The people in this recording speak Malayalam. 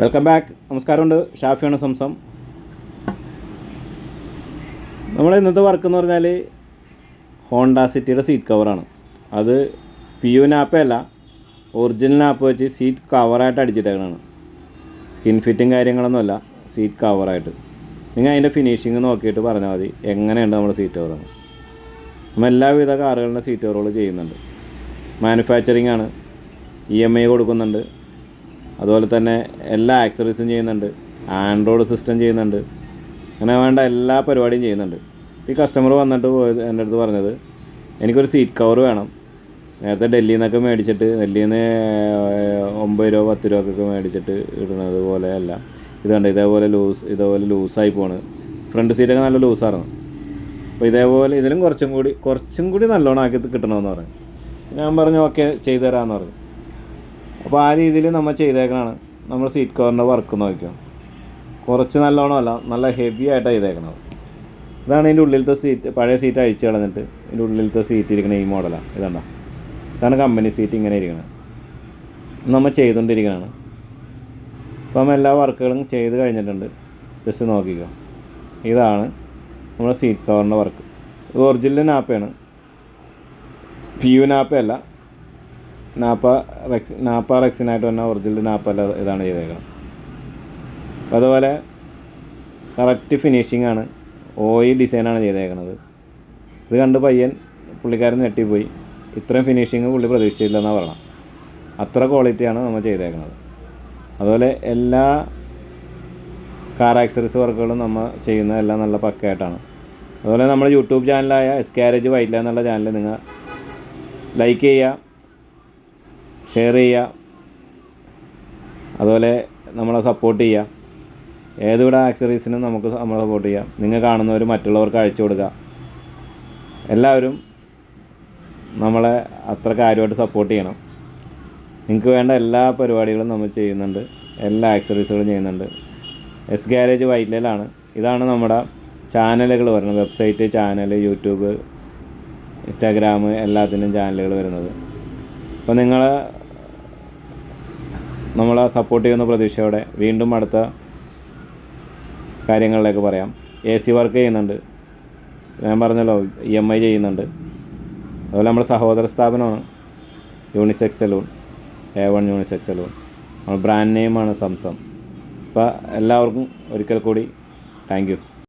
Welcome back. നമസ്കാരമുണ്ട്. ഷാഫിയാണ് സംസം. നമ്മുടെ ഇന്നത്തെ വർക്ക് എന്ന് പറഞ്ഞാൽ ഹോണ്ട സിറ്റിയുടെ സീറ്റ് കവറാണ്. അത് PU നാപ്പല്ല, ഒറിജിനൽ നാപ്പ് വെച്ച് സീറ്റ് കവറായിട്ട് അടിച്ചിട്ടേക്കണതാണ്. സ്കിൻ ഫിറ്റിങ് കാര്യങ്ങളൊന്നുമല്ല, സീറ്റ് കവറായിട്ട്. നിങ്ങൾ അതിൻ്റെ ഫിനിഷിങ് നോക്കിയിട്ട് പറഞ്ഞാൽ മതി എങ്ങനെയുണ്ട് നമ്മുടെ സീറ്റ് കവറാണ്. നമ്മൾ എല്ലാവിധ കാറുകളുടെ സീറ്റ് കവറുകൾ ചെയ്യുന്നുണ്ട്. മാനുഫാക്ചറിങ് ആണ്, EMI കൊടുക്കുന്നുണ്ട്. അതുപോലെ തന്നെ എല്ലാ ആക്സറീസും ചെയ്യുന്നുണ്ട്. ആൻഡ്രോയിഡ് സിസ്റ്റം ചെയ്യുന്നുണ്ട്. അങ്ങനെ വേണ്ട എല്ലാ പരിപാടിയും ചെയ്യുന്നുണ്ട്. ഈ കസ്റ്റമർ വന്നിട്ട് എൻ്റെ അടുത്ത് പറഞ്ഞത് എനിക്കൊരു സീറ്റ് കവർ വേണം. നേരത്തെ ഡൽഹിയിൽ നിന്നൊക്കെ മേടിച്ചിട്ട്, ഡൽഹിയിൽ നിന്ന് 9 രൂപ 10 രൂപക്കൊക്കെ മേടിച്ചിട്ട് ഇടുന്നത് പോലെയല്ല. ഇതുണ്ട്, ഇതേപോലെ ലൂസായി പോണ്. ഫ്രണ്ട് സീറ്റൊക്കെ നല്ല ലൂസായിരുന്നു. അപ്പോൾ ഇതേപോലെ ഇതിലും കുറച്ചും കൂടി നല്ലോണം ആക്കി കിട്ടണമെന്ന് പറഞ്ഞു. ഞാൻ പറഞ്ഞു ഓക്കെ ചെയ്തു തരാമെന്ന് പറഞ്ഞു. അപ്പോൾ ആ രീതിയിൽ നമ്മൾ ചെയ്തേക്കണതാണ്. നമ്മൾ സീറ്റ് കവറിൻ്റെ വർക്ക് നോക്കിയോ, കുറച്ച് നല്ലോണമല്ല, നല്ല ഹെവി ആയിട്ടാണ് ചെയ്തേക്കണത്. ഇതാണ് ഇതിൻ്റെ ഉള്ളിലത്തെ സീറ്റ്. പഴയ സീറ്റ് അഴിച്ച് കളഞ്ഞിട്ട് ഇതിൻ്റെ ഉള്ളിലത്തെ സീറ്റ് ഇരിക്കണ ഈ മോഡലാണ്. ഇതാണ് കമ്പനി സീറ്റ് ഇങ്ങനെ ഇരിക്കുന്നത്. നമ്മൾ ചെയ്തുകൊണ്ടിരിക്കുകയാണ്. അപ്പം എല്ലാ വർക്കുകളും ചെയ്ത് കഴിഞ്ഞിട്ടുണ്ട്. ജസ്റ്റ് നോക്കിക്കോ, ഇതാണ് നമ്മുടെ സീറ്റ് കവറിൻ്റെ വർക്ക്. ഇത് ഒറിജിനൽ നാപ്പയാണ്, PU നാപ്പയല്ല. നാപ്പ റെക്സിനായിട്ട് തന്നെ ഒറിജിനൽ നാപ്പല്ല ഇതാണ് ചെയ്തേക്കുന്നത്. അപ്പോൾ അതുപോലെ കറക്റ്റ് ഫിനിഷിംഗ് ആണ്, ഡിസൈനാണ് ചെയ്തേക്കുന്നത്. ഇത് കണ്ട് പുള്ളിക്കാരൻ ഞെട്ടിപ്പോയി. ഇത്രയും ഫിനിഷിങ് പുള്ളി പ്രതീക്ഷിച്ചില്ലെന്നാണ് പറയണം. അത്ര ക്വാളിറ്റിയാണ് നമ്മൾ ചെയ്തേക്കുന്നത്. അതുപോലെ എല്ലാ കാർ ആക്സറീസ് വർക്കുകളും നമ്മൾ ചെയ്യുന്ന എല്ലാം നല്ല പക്കയായിട്ടാണ്. അതുപോലെ നമ്മുടെ യൂട്യൂബ് ചാനലായ H.OME VYTTILA എന്നുള്ള ചാനൽ നിങ്ങൾ ലൈക്ക് ചെയ്യുക, ഷെയർ ചെയ്യുക, അതുപോലെ നമ്മളെ സപ്പോർട്ട് ചെയ്യുക. ഏതുവിടെ ആക്സറീസിനും നമ്മളെ സപ്പോർട്ട് ചെയ്യുക. നിങ്ങൾ കാണുന്നവർ മറ്റുള്ളവർക്ക് അയച്ചു കൊടുക്കുക. എല്ലാവരും നമ്മളെ അത്ര കാര്യമായിട്ട് സപ്പോർട്ട് ചെയ്യണം. നിങ്ങൾക്ക് വേണ്ട എല്ലാ പരിപാടികളും നമ്മൾ ചെയ്യുന്നുണ്ട്, എല്ലാ ആക്സറീസുകളും ചെയ്യുന്നുണ്ട്. H.OME VYTTILA. ഇതാണ് നമ്മുടെ ചാനലുകൾ വരുന്നത്. വെബ്സൈറ്റ്, ചാനൽ, യൂട്യൂബ്, ഇൻസ്റ്റാഗ്രാം, എല്ലാത്തിനും ചാനലുകൾ വരുന്നത്. അപ്പോൾ നമ്മളെ സപ്പോർട്ട് ചെയ്യുന്ന പ്രതീക്ഷയോടെ വീണ്ടും അടുത്ത കാര്യങ്ങളിലേക്ക് പറയാം. AC വർക്ക് ചെയ്യുന്നുണ്ട്, ഞാൻ പറഞ്ഞല്ലോ, EMI ചെയ്യുന്നുണ്ട്. അതുപോലെ നമ്മുടെ സഹോദര സ്ഥാപനമാണ് unisex salon, A1 unisex salon. നമ്മുടെ ബ്രാൻഡ് നെയിമാണ് സംസം. അപ്പോൾ എല്ലാവർക്കും ഒരിക്കൽ കൂടി താങ്ക് യു.